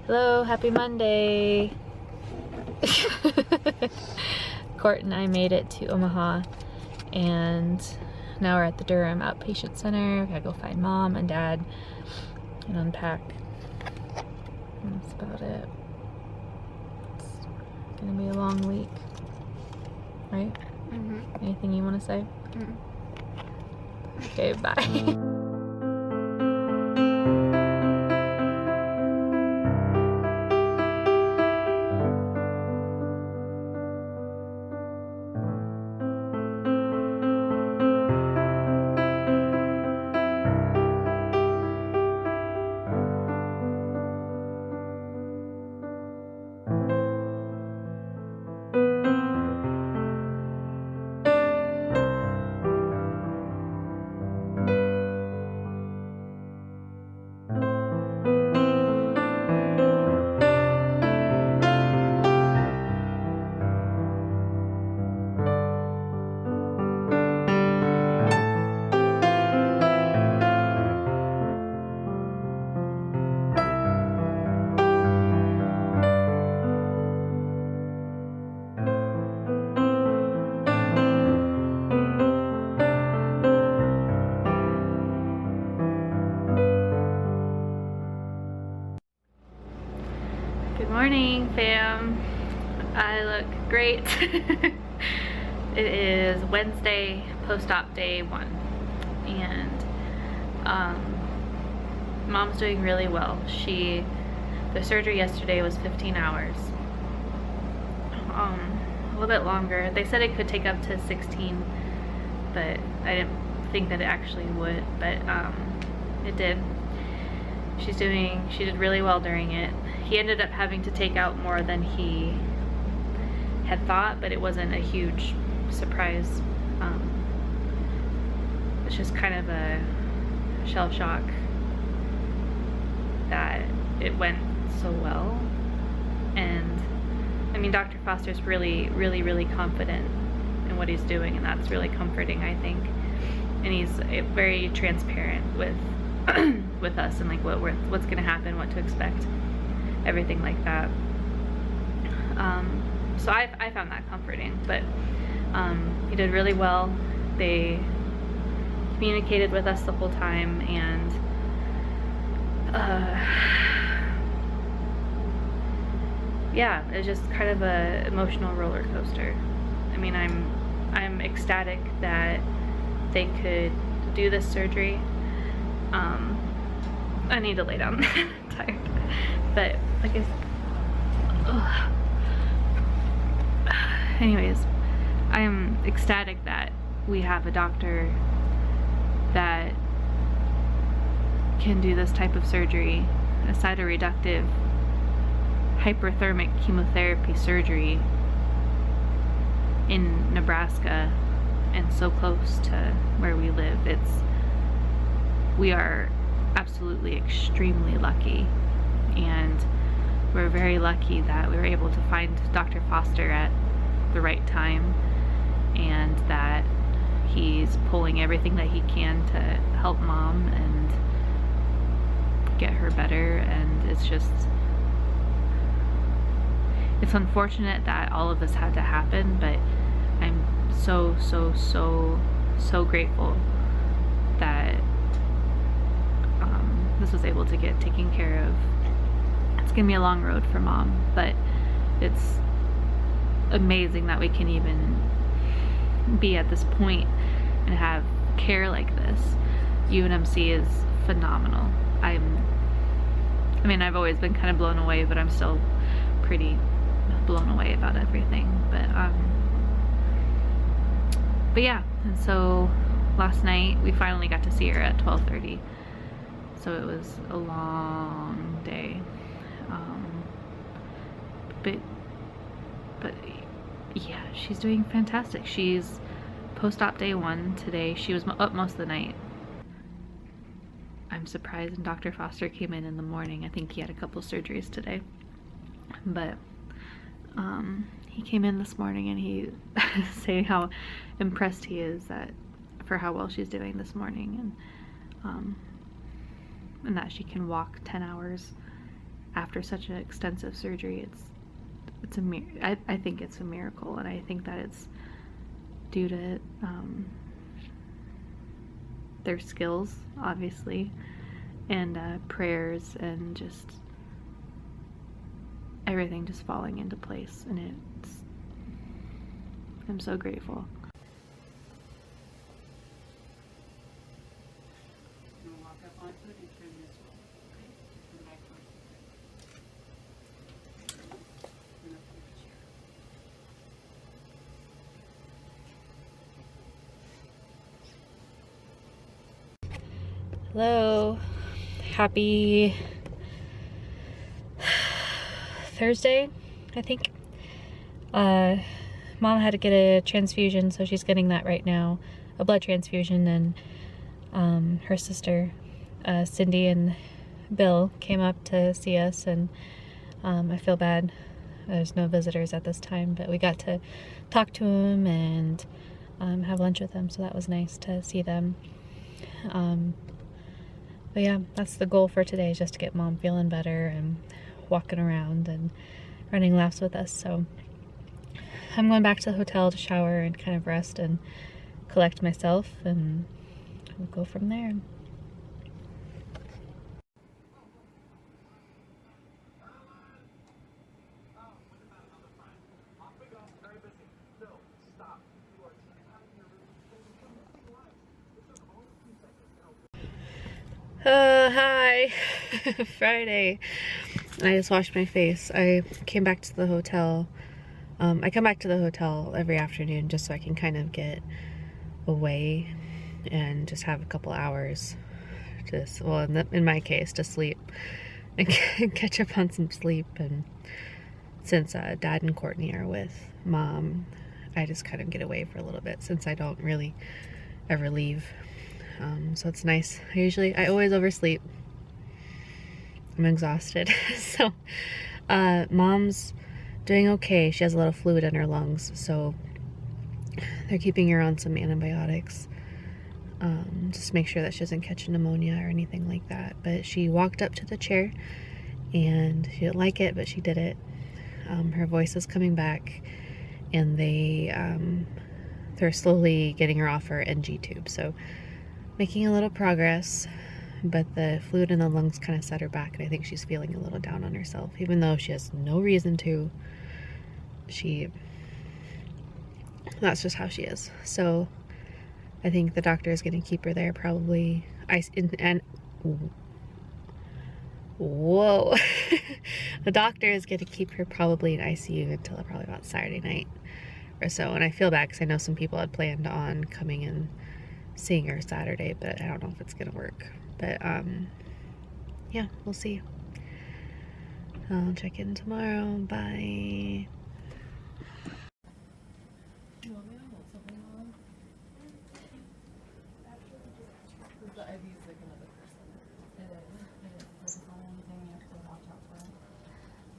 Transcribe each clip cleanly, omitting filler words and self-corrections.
Hello, happy Monday. Court and I made it to Omaha, and now we're at the Durham Outpatient Center. We gotta go find Mom and Dad and unpack. And that's about it. It's gonna be a long week, right? Mm-hmm. Anything you want to say? Mm-hmm. Okay, bye. Good morning, fam. I look great. It is Wednesday, post-op day 1, and Mom's doing really well. The surgery yesterday was 15 hours, a little bit longer. They said it could take up to 16, but I didn't think that it actually would, but it did. She did really well during it. He ended up having to take out more than he had thought, but it wasn't a huge surprise. It's just kind of a shell shock that it went so well. And I mean, Dr. Foster's really confident in what he's doing, and that's really comforting, I think. And he's very transparent with with us and like what's gonna happen, what to expect, everything like that. So I found that comforting, but he did really well. They communicated with us the whole time, and yeah, it's just kind of a emotional roller coaster. I mean, I'm ecstatic that they could do this surgery. I need to lay down. I'm tired. But like I said, anyways, I am ecstatic that we have a doctor that can do this type of surgery, a cytoreductive hyperthermic chemotherapy surgery in Nebraska, and so close to where we live. We are absolutely extremely lucky, and we're very lucky that we were able to find Dr. Foster at the right time, and that he's pulling everything that he can to help Mom and get her better. And it's unfortunate that all of this had to happen, but I'm so grateful that this was able to get taken care of. It's gonna be a long road for Mom, but it's amazing that we can even be at this point and have care like this. UNMC is phenomenal. I mean, I've always been kind of blown away, but I'm still pretty blown away about everything. But yeah, and so last night we finally got to see her at 12:30. So it was a long day, but yeah, she's doing fantastic. She's post-op day 1 today. She was up most of the night. I'm surprised, and Dr. Foster came in the morning. I think he had a couple surgeries today, but he came in this morning and he saying how impressed he is for how well she's doing this morning, and that she can walk 10 hours after such an extensive surgery, I think it's a miracle, and I think that it's due to their skills, obviously, and prayers, and just everything just falling into place, and I'm so grateful. Walk up onto it and turn this way. Okay? Turn back towards the bed. Turn up on your chair. Hello, happy Thursday, I think. Mom had to get a transfusion, so she's getting that right now, a blood transfusion, and her sister Cindy and Bill came up to see us, and I feel bad there's no visitors at this time, but we got to talk to them and have lunch with them, so that was nice to see them. But yeah, that's the goal for today, is just to get Mom feeling better and walking around and running laps with us. So I'm going back to the hotel to shower and kind of rest and collect myself, and we'll go from there. Hi. Friday. I just washed my face. I came back to the hotel. I come back to the hotel every afternoon just so I can kind of get away and just have a couple hours to, well, in my case, to sleep and catch up on some sleep. And since Dad and Courtney are with Mom, I just kind of get away for a little bit, since I don't really ever leave. So it's nice. I always oversleep. I'm exhausted. So Mom's doing okay. She has a lot of fluid in her lungs, so they're keeping her on some antibiotics, just to make sure that she doesn't catch pneumonia or anything like that. But she walked up to the chair, and she didn't like it, but she did it. Her voice is coming back, and they're slowly getting her off her NG tube, so making a little progress. But the fluid in the lungs kind of set her back, and I think she's feeling a little down on herself, even though she has no reason to. That's just how she is. So I think the doctor is going to keep her there, probably. Whoa. The doctor is going to keep her probably in ICU until probably about Saturday night or so. And I feel bad because I know some people had planned on coming and seeing her Saturday, but I don't know if it's going to work. But yeah, we'll see. I'll check in tomorrow. Bye. You want me to hold something on? The IV's like another person. It is. Focus on anything, you have to watch out for it.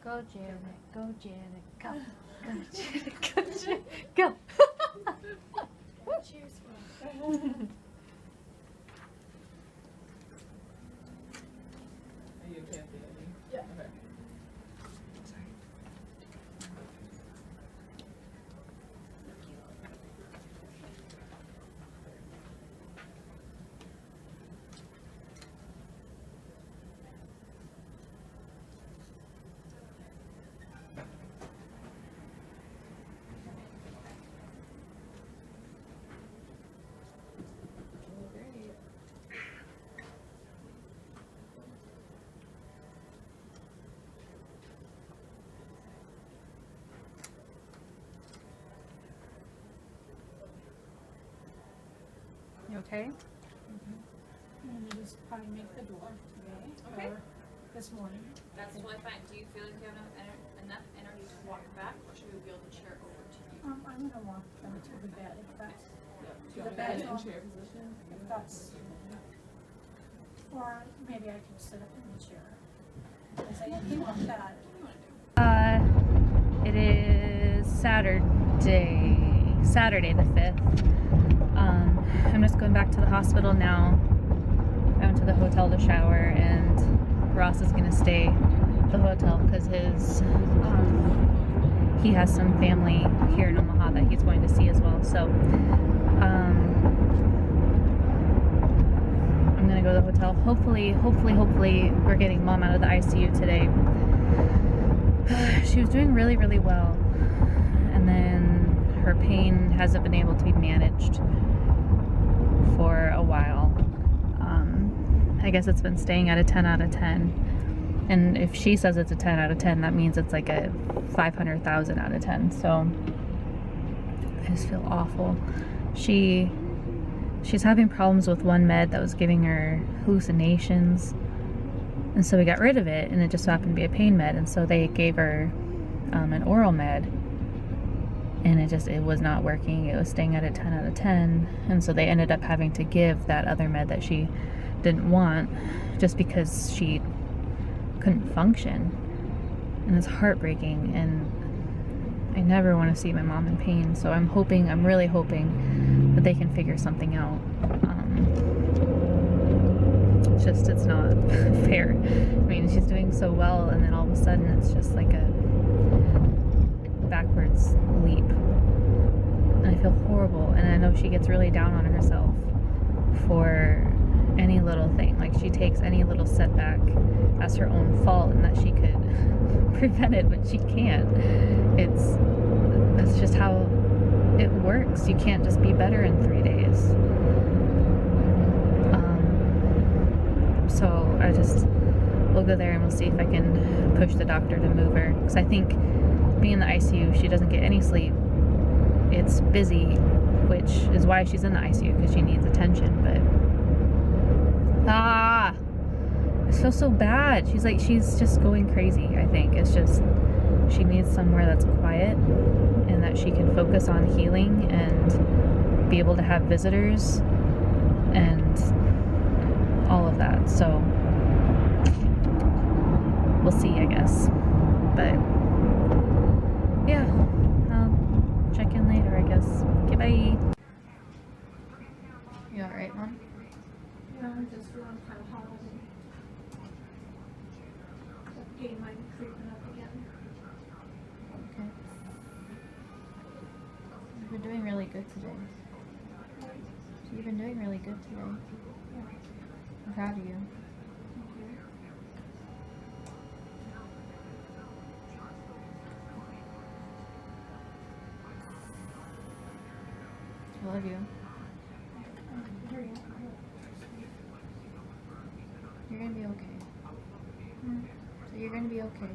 Go, Janet. Go, Janet. Go. Go, Janet. Go, Janet. Go. Cheers for us. Are you okay with the IV? Yeah. Okay. Sorry. Great. You okay? And you just probably make the door today Okay. or this morning. That's totally fine. Do you feel like you have enough energy to walk back, or should we wheel the chair over to you? I'm gonna walk them to the bed if that's, Yeah. Do The you want me to bed get in on- chair position? if that's, or maybe I can sit up in the chair. Because I didn't want that. What do you want to do? It is Saturday the 5th. I'm just going back to the hospital now. I went to the hotel to shower, and Ross is gonna stay at the hotel because he has some family here in Omaha that he's going to see as well. So I'm gonna go to the hotel. Hopefully we're getting Mom out of the ICU today. She was doing really, really well, and then her pain hasn't been able to be managed for a while. I guess it's been staying at a 10 out of 10. And if she says it's a 10 out of 10, that means it's like a 500,000 out of 10. So I just feel awful. She's having problems with one med that was giving her hallucinations. And so we got rid of it, and it just happened to be a pain med. And so they gave her an oral med, and it was not working. It was staying at a 10 out of 10. And so they ended up having to give that other med that she didn't want just because she couldn't function. And it's heartbreaking, and I never want to see my mom in pain. So I'm really hoping that they can figure something out. It's not fair. I mean, she's doing so well, and then all of a sudden it's just like a backwards leap. And I feel horrible, and I know she gets really down on herself for any little thing. Like, she takes any little setback as her own fault, and that she could prevent it, but she can't. That's just how it works. You can't just be better in 3 days. So we'll go there and we'll see if I can push the doctor to move her. Because I think being in the ICU, she doesn't get any sleep. It's busy, which is why she's in the ICU, because she needs attention. But I feel so bad. She's just going crazy, I think. It's just, she needs somewhere that's quiet and that she can focus on healing and be able to have visitors and all of that. So we'll see, I guess. But yeah, I'll check in later, I guess. Okay, bye. You alright, Mom? Yeah, I'm just feeling kind of hot. The pain might be creeping up again. Okay. You've been doing really good today. You've been doing really good today. I'm proud of you. I love you. You're gonna be okay. So you're gonna be okay.